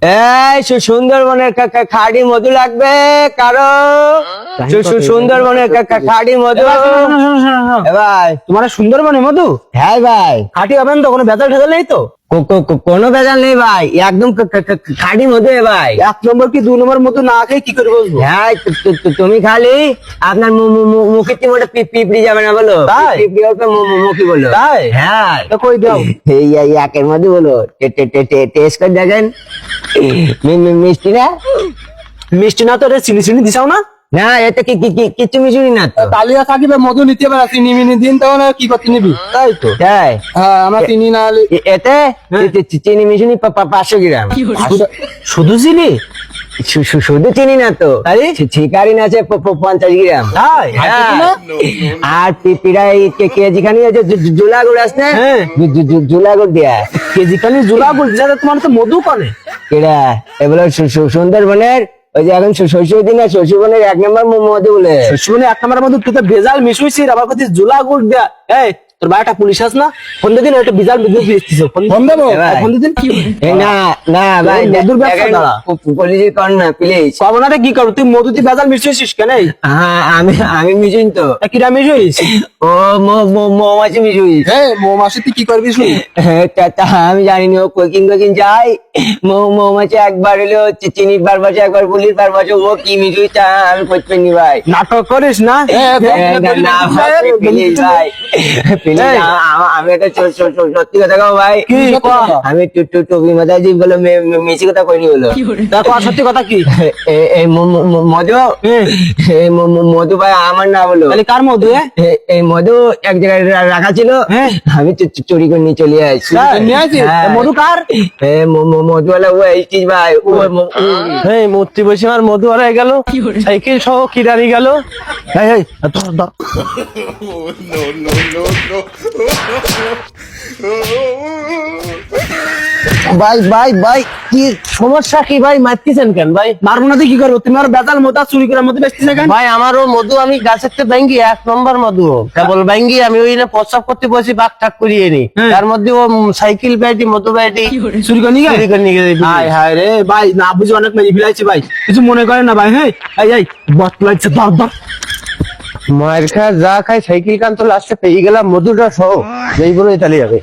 এই সুন্দরবনের খাঁটি মধু লাগবে কারো? সুন্দরবনের খাঁটি মধু। ভাই তোমার সুন্দরবনে মধু? হ্যাঁ ভাই, খাঁটি হবেন তো? কোনো ভেজাল ঠেজাল নেই তো? কোনো ভেজাল নেই ভাই, একদম খাঁটি মধু ভাই। 1 নম্বর কি 2 নম্বর মধু না খেয়ে কি করে বসবো? হ্যাঁ, তুমি খালি আপনার মুখের চিমটা পিঁপড়ি যাবে না বলো? তাই? পিঁপড়ি মুখী বলো। তাই? হ্যাঁ, তো কই দাও? এই একের মধ্যে বলো, টেস্ট করে দেখেন। মিষ্টি না? মিষ্টি না তো? রে চিনি চিনি দিছাও না? না, এতে কিছু মিশুনি না তো। তালিয়া থাকিবে মধু নিতে পারে, চিনি মিনি দিন তখন আর কি করতে নিবি? তাই তো। তাই? হ্যাঁ, আমরা চিনি না হলে এতে চিনি মিশুনি 500 গ্রাম। শুধু চিনি? শুধু চিনি না তো, তাই? শিকারিন আছে 50 গ্রাম। তাই? হ্যাঁ। আর পিঁপড়া কেজি খানি আছে জুলা গুড় আসছে। হ্যাঁ। জুলা গুড় দেয়া কেজি খানি জুলা বলছে, তোমার তো মধু কানে। কেডা এগুলো সুন্দরবনের ওই যে এখন শস্য দিন না, শস্যবনের 1 নম্বর মধু বলে। শুনে 1 নম্বর মধু তুই তো ভেজাল মিশুইছিস, আবার কথা জুলা গুড় দেয়া। এই তোর বাড়িটা পুলিশ আস না? ফোন দিন, একটা বিজাল মধু দিছিস। ফোন দেবো? ভাই। ফোন দিন। না ভাই, মধুর ব্যবসা দাঁড়া। পুলিশ কর না প্লিজ। কবনাটা কি করবো? তুই মধু তুই ভেজাল মিশুইছিস কেন? হ্যাঁ, আমি মিশুইন তো। কিরা মিশুইস? ও মৌমাছি মিশুইস। হ্যাঁ, মৌমাছি তুই কি করবি শুনি? তা আমি জানিনি ও কোকিং যাই। মৌমাছি একবার হলো চিনির বার বছর, একবার পুলির বার বছর, ও কি মিশুই তা আমি করতে নি ভাই। নাটক করিস না? না ভাই, প্লিজ ভাই, প্লিজ। আমি একটা সত্যি কথা কও ভাই। কি কথা? আমি টুপি মাথায় যে বলো মিছি কথা কইনি বলো। তারপর সত্যি কথা কি? এই মধু, এই মধু ভাই আমার না বলো। তাহলে কার মধু? এই মধু এক জায়গায় রাখা ছিল, আমি চুরি করে নিয়ে চলে আসছি। মধু কার? মধুওয়ালা ও এইটিস ভাই, এই মূর্তি বসে আমার মধু হারাই গেল, সাইকেল সহ কিরানি গেল। ভাই ভাই ভাই, কি সমস্যা কি ভাই? মারতেছেন কেন ভাই? মারবো না তো কি করবো? তুমি আর বেতাল মতো চুরি করে মতো বেচতেছ কেন? ভাই আমারও মধু আমি গাছের থেকে ব্যাঙ্গি 1 নম্বর মধু, কেবল ব্যাঙ্গি আমি ওই না প্রস্রাব করতে বসি, বাক ঠাক করিয়ে নি, তার মধ্যে ও সাইকেল ব্যাটি মধু ব্যাটি চুরি করে নিয়ে চুরি করে নিয়ে গেছে। হায় হায় রে ভাই, না বুঝে অনেক মেরে ফেলাইছে ভাই, কিছু মনে করেন না ভাই। হ্যাঁ, এই বট লাগছে, দর মায়ের খা যা খাই সাইকেল কান তো লাস্টে পেয়ে গেলাম মধুটা সহ, যেই বলে তালি যাবে।